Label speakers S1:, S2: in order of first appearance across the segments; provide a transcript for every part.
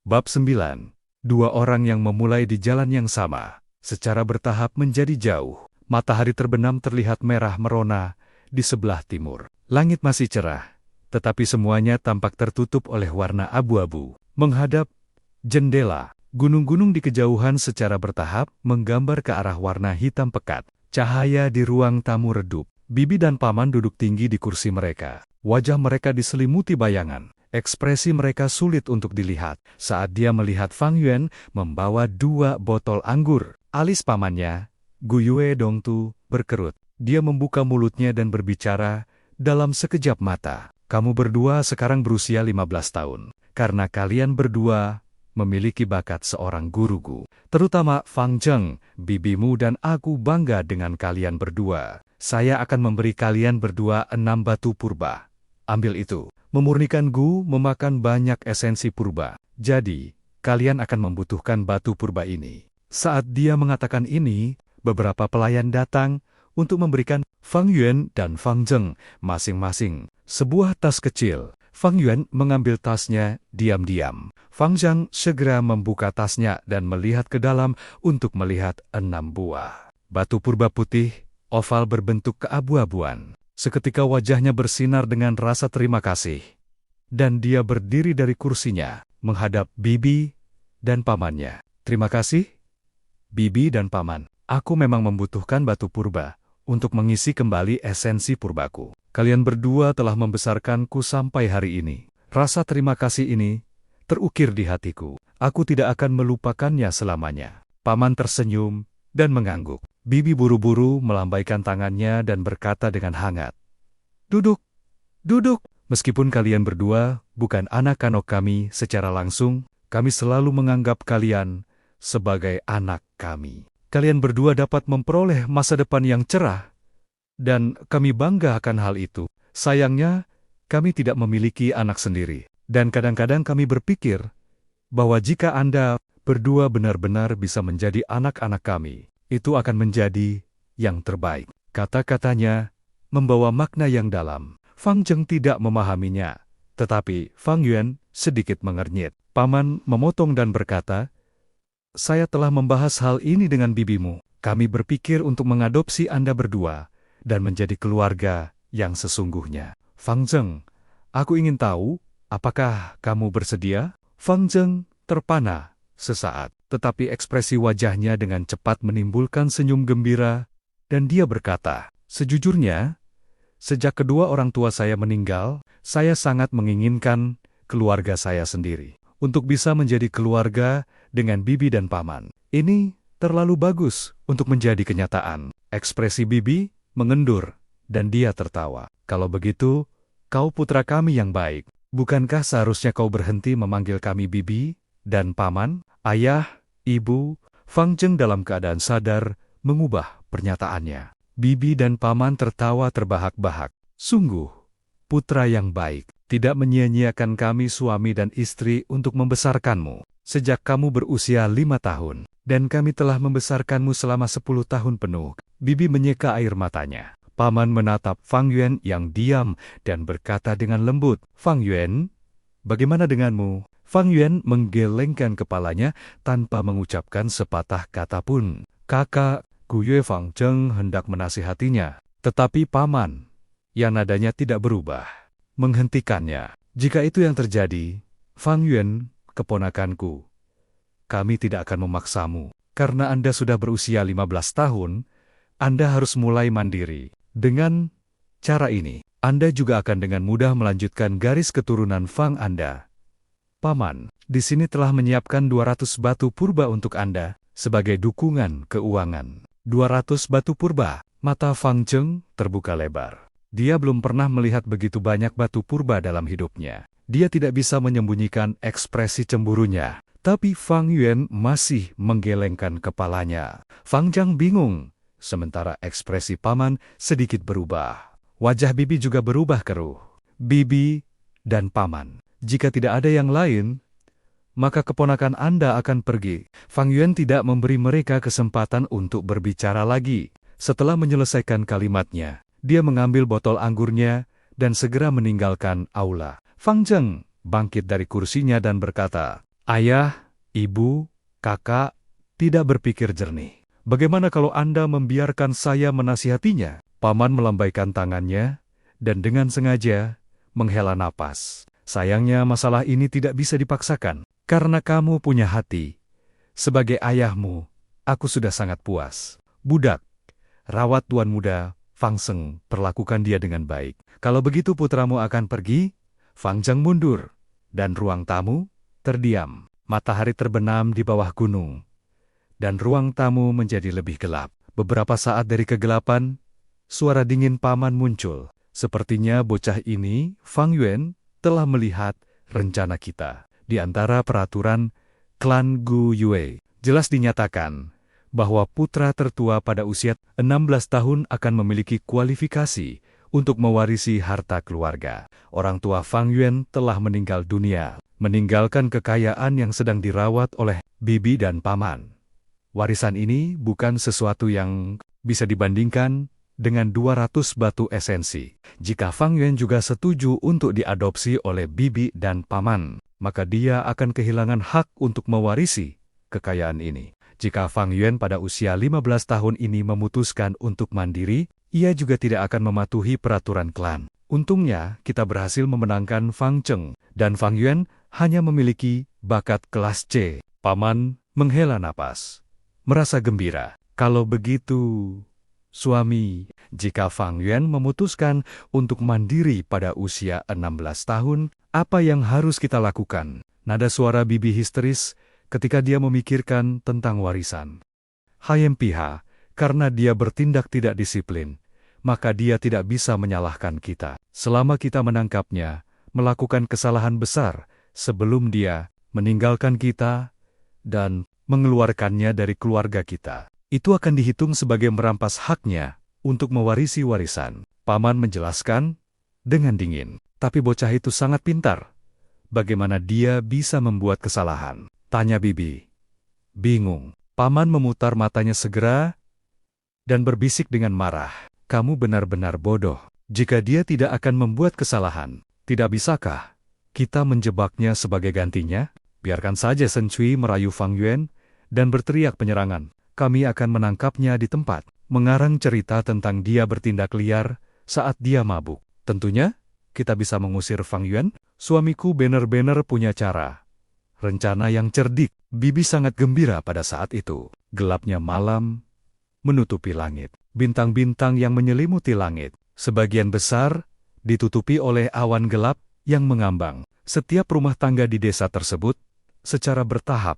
S1: Bab 9. Dua orang yang memulai di jalan yang sama, secara bertahap menjadi jauh. Matahari terbenam terlihat merah merona di sebelah timur. Langit masih cerah, tetapi semuanya tampak tertutup oleh warna abu-abu. Menghadap jendela, gunung-gunung di kejauhan secara bertahap menggambar ke arah warna hitam pekat. Cahaya di ruang tamu redup. Bibi dan Paman duduk tinggi di kursi mereka. Wajah mereka diselimuti bayangan. Ekspresi mereka sulit untuk dilihat saat dia melihat Fang Yuan membawa 2 botol anggur. Alis pamannya, Gu Yue Dongtu, berkerut. Dia membuka mulutnya dan berbicara dalam sekejap mata. Kamu berdua sekarang berusia 15 tahun. Karena kalian berdua memiliki bakat seorang guruku. Terutama Fang Zheng, bibimu dan aku bangga dengan kalian berdua. Saya akan memberi kalian berdua 6 batu purba. Ambil itu. Memurnikan Gu memakan banyak esensi purba. Jadi, kalian akan membutuhkan batu purba ini. Saat dia mengatakan ini, beberapa pelayan datang untuk memberikan Fang Yuan dan Fang Zheng masing-masing sebuah tas kecil. Fang Yuan mengambil tasnya diam-diam. Fang Zheng segera membuka tasnya dan melihat ke dalam untuk melihat 6 buah batu purba putih, oval berbentuk keabu-abuan. Seketika wajahnya bersinar dengan rasa terima kasih. Dan dia berdiri dari kursinya, menghadap Bibi dan pamannya. Terima kasih, Bibi dan Paman. Aku memang membutuhkan batu purba untuk mengisi kembali esensi purbaku. Kalian berdua telah membesarkanku sampai hari ini. Rasa terima kasih ini terukir di hatiku. Aku tidak akan melupakannya selamanya. Paman tersenyum dan mengangguk. Bibi buru-buru melambaikan tangannya dan berkata dengan hangat, "Duduk, duduk. Meskipun kalian berdua bukan anak kandung kami secara langsung, kami selalu menganggap kalian sebagai anak kami. Kalian berdua dapat memperoleh masa depan yang cerah, dan kami bangga akan hal itu. Sayangnya, kami tidak memiliki anak sendiri, dan kadang-kadang kami berpikir bahwa jika Anda berdua benar-benar bisa menjadi anak-anak kami, itu akan menjadi yang terbaik." Kata-katanya membawa makna yang dalam. Fang Zheng tidak memahaminya, tetapi Fang Yuan sedikit mengernyit. Paman memotong dan berkata, "Saya telah membahas hal ini dengan bibimu. Kami berpikir untuk mengadopsi Anda berdua dan menjadi keluarga yang sesungguhnya." "Fang Zheng, aku ingin tahu, apakah kamu bersedia?" Fang Zheng terpana sesaat, tetapi ekspresi wajahnya dengan cepat menimbulkan senyum gembira, dan dia berkata, "Sejujurnya, sejak kedua orang tua saya meninggal, saya sangat menginginkan keluarga saya sendiri. Untuk bisa menjadi keluarga dengan bibi dan paman. Ini terlalu bagus untuk menjadi kenyataan." Ekspresi bibi mengendur, dan dia tertawa. "Kalau begitu, kau putra kami yang baik. Bukankah seharusnya kau berhenti memanggil kami bibi dan paman?" "Ayah, ibu," Fang Zheng dalam keadaan sadar mengubah pernyataannya. Bibi dan paman tertawa terbahak-bahak. "Sungguh, putra yang baik. Tidak menyia-nyiakan kami suami dan istri untuk membesarkanmu. Sejak kamu berusia 5 tahun, dan kami telah membesarkanmu selama 10 tahun penuh." Bibi menyeka air matanya. Paman menatap Fang Yuan yang diam dan berkata dengan lembut, "Fang Yuan, bagaimana denganmu?" Fang Yuan menggelengkan kepalanya tanpa mengucapkan sepatah kata pun. Kakak Gu Yue Fang Zheng hendak menasihatinya, tetapi paman, yang nadanya tidak berubah, menghentikannya. "Jika itu yang terjadi, Fang Yuan, keponakanku, kami tidak akan memaksamu. Karena Anda sudah berusia 15 tahun, Anda harus mulai mandiri. Dengan cara ini, Anda juga akan dengan mudah melanjutkan garis keturunan Fang Anda. Paman, di sini telah menyiapkan 200 batu purba untuk Anda sebagai dukungan keuangan." 200 batu purba. Mata Fang Zheng terbuka lebar. Dia belum pernah melihat begitu banyak batu purba dalam hidupnya. Dia tidak bisa menyembunyikan ekspresi cemburunya. Tapi Fang Yuan masih menggelengkan kepalanya. Fang Zheng bingung, sementara ekspresi paman sedikit berubah. Wajah bibi juga berubah keruh. "Bibi dan paman, jika tidak ada yang lain, maka keponakan Anda akan pergi." Fang Yuan tidak memberi mereka kesempatan untuk berbicara lagi. Setelah menyelesaikan kalimatnya, dia mengambil botol anggurnya dan segera meninggalkan aula. Fang Zheng bangkit dari kursinya dan berkata, Ayah, ibu, kakak, tidak berpikir jernih. Bagaimana kalau Anda membiarkan saya menasihatinya? Paman melambaikan tangannya, dan dengan sengaja menghela napas. Sayangnya masalah ini tidak bisa dipaksakan, karena kamu punya hati. Sebagai ayahmu, aku sudah sangat puas. Budak, rawat tuan muda, Fang Sheng, perlakukan dia dengan baik. Kalau begitu putramu akan pergi? Fang Zheng mundur, dan ruang tamu terdiam. Matahari terbenam di bawah gunung, dan ruang tamu menjadi lebih gelap. Beberapa saat dari kegelapan, suara dingin paman muncul. Sepertinya bocah ini, Fang Yuan, telah melihat rencana kita. Di antara peraturan klan Gu Yue, jelas dinyatakan bahwa putra tertua pada usia 16 tahun akan memiliki kualifikasi untuk mewarisi harta keluarga. Orang tua Fang Yuan telah meninggal dunia, meninggalkan kekayaan yang sedang dirawat oleh bibi dan paman. Warisan ini bukan sesuatu yang bisa dibandingkan dengan 200 batu esensi. Jika Fang Yuan juga setuju untuk diadopsi oleh bibi dan paman, maka dia akan kehilangan hak untuk mewarisi kekayaan ini. Jika Fang Yuan pada usia 15 tahun ini memutuskan untuk mandiri, ia juga tidak akan mematuhi peraturan klan. Untungnya, kita berhasil memenangkan Fang Zheng, dan Fang Yuan hanya memiliki bakat kelas C. Paman menghela napas, merasa gembira. Kalau begitu, suami, jika Fang Yuan memutuskan untuk mandiri pada usia 16 tahun, apa yang harus kita lakukan? Nada suara bibi histeris ketika dia memikirkan tentang warisan. Hayem Piha, karena dia bertindak tidak disiplin, maka dia tidak bisa menyalahkan kita. Selama kita menangkapnya, melakukan kesalahan besar sebelum dia meninggalkan kita dan mengeluarkannya dari keluarga kita, itu akan dihitung sebagai merampas haknya untuk mewarisi warisan. Paman menjelaskan dengan dingin. Tapi bocah itu sangat pintar. Bagaimana dia bisa membuat kesalahan? Tanya bibi. Bingung. Paman memutar matanya segera dan berbisik dengan marah. Kamu benar-benar bodoh. Jika dia tidak akan membuat kesalahan, tidak bisakah kita menjebaknya sebagai gantinya? Biarkan saja Shen Cui merayu Fang Yuan dan berteriak penyerangan. Kami akan menangkapnya di tempat. Mengarang cerita tentang dia bertindak liar saat dia mabuk. Tentunya, kita bisa mengusir Fang Yuan. Suamiku benar-benar punya cara. Rencana yang cerdik. Bibi sangat gembira pada saat itu. Gelapnya malam menutupi langit. Bintang-bintang yang menyelimuti langit, sebagian besar ditutupi oleh awan gelap yang mengambang. Setiap rumah tangga di desa tersebut, secara bertahap,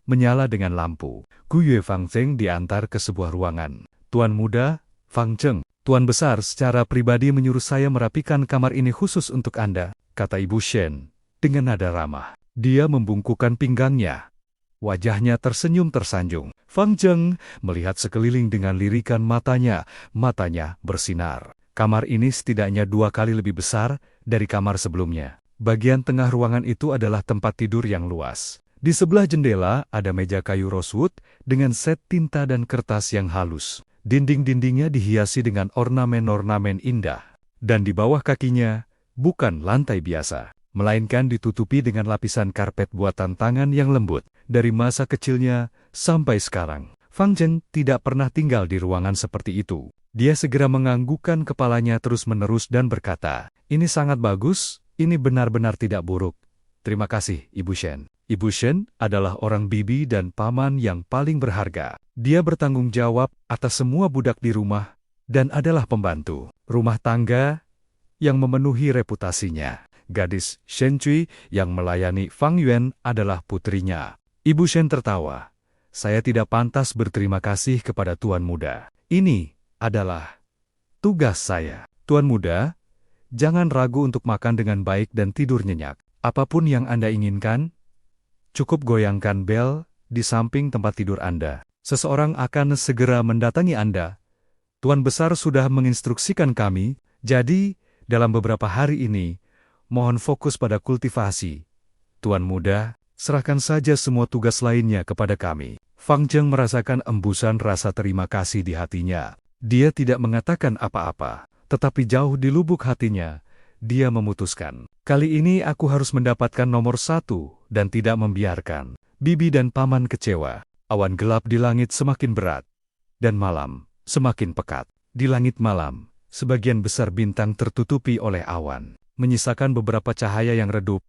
S1: menyala dengan lampu. Gu Yue Fang Zheng diantar ke sebuah ruangan. Tuan muda, Fang Zheng, Tuan besar secara pribadi menyuruh saya merapikan kamar ini khusus untuk Anda, kata Ibu Shen, dengan nada ramah. Dia membungkukkan pinggangnya. Wajahnya tersenyum tersanjung. Fang Zheng melihat sekeliling dengan lirikan matanya bersinar. Kamar ini setidaknya 2 kali lebih besar dari kamar sebelumnya. Bagian tengah ruangan itu adalah tempat tidur yang luas. Di sebelah jendela ada meja kayu rosewood dengan set tinta dan kertas yang halus. Dinding-dindingnya dihiasi dengan ornamen-ornamen indah. Dan di bawah kakinya, bukan lantai biasa, melainkan ditutupi dengan lapisan karpet buatan tangan yang lembut. Dari masa kecilnya sampai sekarang, Fang Zheng tidak pernah tinggal di ruangan seperti itu. Dia segera menganggukkan kepalanya terus-menerus dan berkata, "Ini sangat bagus, ini benar-benar tidak buruk. Terima kasih, Ibu Shen." Ibu Shen adalah orang bibi dan paman yang paling berharga. Dia bertanggung jawab atas semua budak di rumah dan adalah pembantu rumah tangga yang memenuhi reputasinya. Gadis Shen Cui yang melayani Fang Yuan adalah putrinya. Ibu Shen tertawa. Saya tidak pantas berterima kasih kepada Tuan Muda. Ini adalah tugas saya. Tuan Muda, jangan ragu untuk makan dengan baik dan tidur nyenyak. Apapun yang Anda inginkan, cukup goyangkan bel di samping tempat tidur Anda. Seseorang akan segera mendatangi Anda. Tuan Besar sudah menginstruksikan kami, jadi dalam beberapa hari ini, mohon fokus pada kultivasi. Tuan Muda, serahkan saja semua tugas lainnya kepada kami. Fang Zheng merasakan embusan rasa terima kasih di hatinya. Dia tidak mengatakan apa-apa, tetapi jauh di lubuk hatinya, dia memutuskan, Kali ini aku harus mendapatkan nomor 1 dan tidak membiarkan bibi dan paman kecewa. Awan gelap di langit semakin berat, dan malam semakin pekat. Di langit malam, sebagian besar bintang tertutupi oleh awan, menyisakan beberapa cahaya yang redup,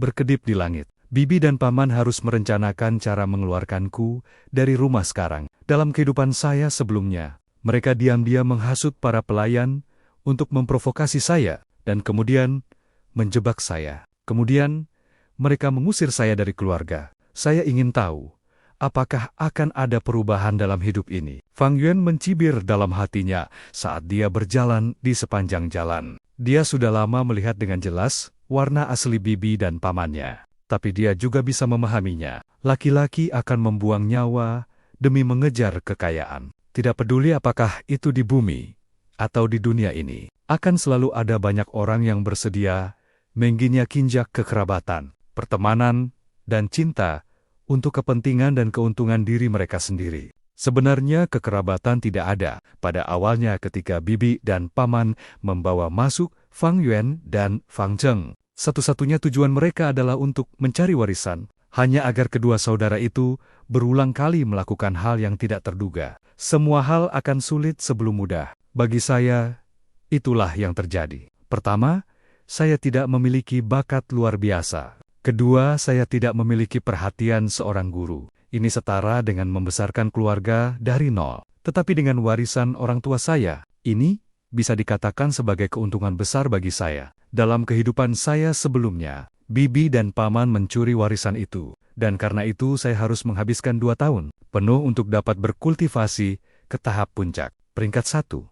S1: berkedip di langit. Bibi dan paman harus merencanakan cara mengeluarkanku dari rumah sekarang. Dalam kehidupan saya sebelumnya, mereka diam-diam menghasut para pelayan untuk memprovokasi saya, dan kemudian menjebak saya. Kemudian, mereka mengusir saya dari keluarga. Saya ingin tahu, apakah akan ada perubahan dalam hidup ini? Fang Yuan mencibir dalam hatinya saat dia berjalan di sepanjang jalan. Dia sudah lama melihat dengan jelas warna asli bibi dan pamannya. Tapi dia juga bisa memahaminya. Laki-laki akan membuang nyawa demi mengejar kekayaan. Tidak peduli apakah itu di bumi atau di dunia ini. Akan selalu ada banyak orang yang bersedia menginjak kekerabatan, pertemanan, dan cinta untuk kepentingan dan keuntungan diri mereka sendiri. Sebenarnya kekerabatan tidak ada pada awalnya ketika bibi dan paman membawa masuk Fang Yuan dan Fang Zheng. Satu-satunya tujuan mereka adalah untuk mencari warisan, hanya agar kedua saudara itu berulang kali melakukan hal yang tidak terduga. Semua hal akan sulit sebelum mudah. Bagi saya, itulah yang terjadi. Pertama, saya tidak memiliki bakat luar biasa. Kedua, saya tidak memiliki perhatian seorang guru. Ini setara dengan membesarkan keluarga dari nol. Tetapi dengan warisan orang tua saya, ini bisa dikatakan sebagai keuntungan besar bagi saya. Dalam kehidupan saya sebelumnya, bibi dan paman mencuri warisan itu. Dan karena itu saya harus menghabiskan 2 tahun penuh untuk dapat berkultivasi ke tahap puncak. Peringkat 1.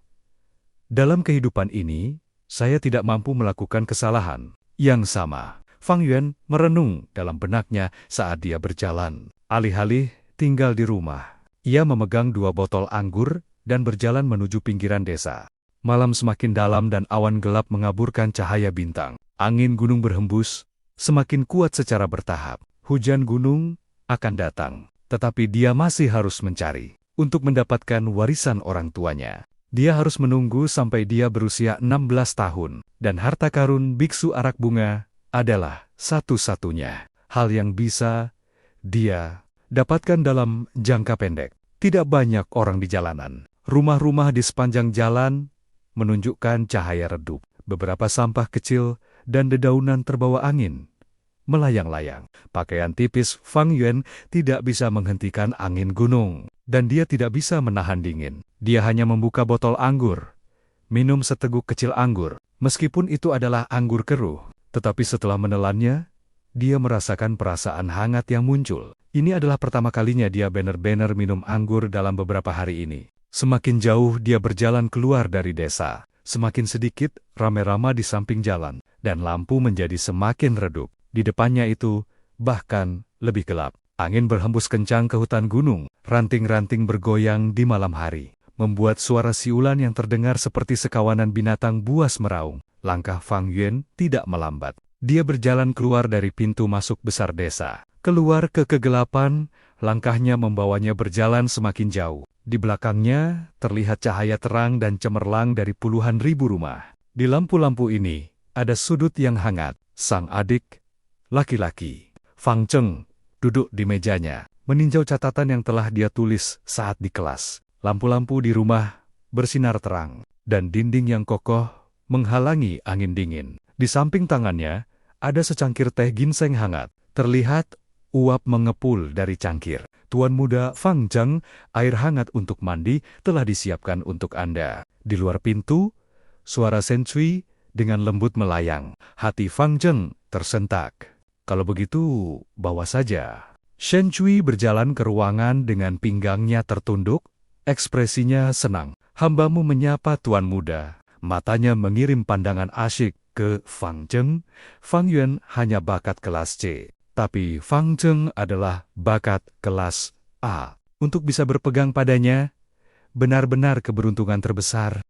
S1: Dalam kehidupan ini, saya tidak mampu melakukan kesalahan yang sama. Fang Yuan merenung dalam benaknya saat dia berjalan. Alih-alih tinggal di rumah, ia memegang 2 botol anggur dan berjalan menuju pinggiran desa. Malam semakin dalam dan awan gelap mengaburkan cahaya bintang. Angin gunung berhembus, semakin kuat secara bertahap. Hujan gunung akan datang, tetapi dia masih harus mencari. Untuk mendapatkan warisan orang tuanya, dia harus menunggu sampai dia berusia 16 tahun. Dan harta karun biksu arak bunga adalah satu-satunya hal yang bisa dia dapatkan dalam jangka pendek. Tidak banyak orang di jalanan. Rumah-rumah di sepanjang jalan menunjukkan cahaya redup. Beberapa sampah kecil dan dedaunan terbawa angin melayang-layang. Pakaian tipis Fang Yuan tidak bisa menghentikan angin gunung, dan dia tidak bisa menahan dingin. Dia hanya membuka botol anggur, minum seteguk kecil anggur. Meskipun itu adalah anggur keruh, tetapi setelah menelannya, dia merasakan perasaan hangat yang muncul. Ini adalah pertama kalinya dia benar-benar minum anggur dalam beberapa hari ini. Semakin jauh dia berjalan keluar dari desa, semakin sedikit rame-rame di samping jalan, dan lampu menjadi semakin redup. Di depannya itu, bahkan lebih gelap. Angin berhembus kencang ke hutan gunung, ranting-ranting bergoyang di malam hari, membuat suara siulan yang terdengar seperti sekawanan binatang buas meraung. Langkah Fang Yuan tidak melambat. Dia berjalan keluar dari pintu masuk besar desa. Keluar ke kegelapan, langkahnya membawanya berjalan semakin jauh. Di belakangnya, terlihat cahaya terang dan cemerlang dari puluhan ribu rumah. Di lampu-lampu ini, ada sudut yang hangat. Sang adik, laki-laki, Fang Zheng, duduk di mejanya, meninjau catatan yang telah dia tulis saat di kelas. Lampu-lampu di rumah bersinar terang, dan dinding yang kokoh menghalangi angin dingin. Di samping tangannya, ada secangkir teh ginseng hangat. Terlihat uap mengepul dari cangkir. Tuan muda Fang Zheng, air hangat untuk mandi telah disiapkan untuk Anda. Di luar pintu, suara Shen Cui dengan lembut melayang. Hati Fang Zheng tersentak. Kalau begitu, bawa saja. Shen Cui berjalan ke ruangan dengan pinggangnya tertunduk. Ekspresinya senang. Hambamu menyapa tuan muda. Matanya mengirim pandangan asyik ke Fang Zheng. Fang Yuan hanya bakat kelas C. Tapi Fang Zheng adalah bakat kelas A. Untuk bisa berpegang padanya, benar-benar keberuntungan terbesar.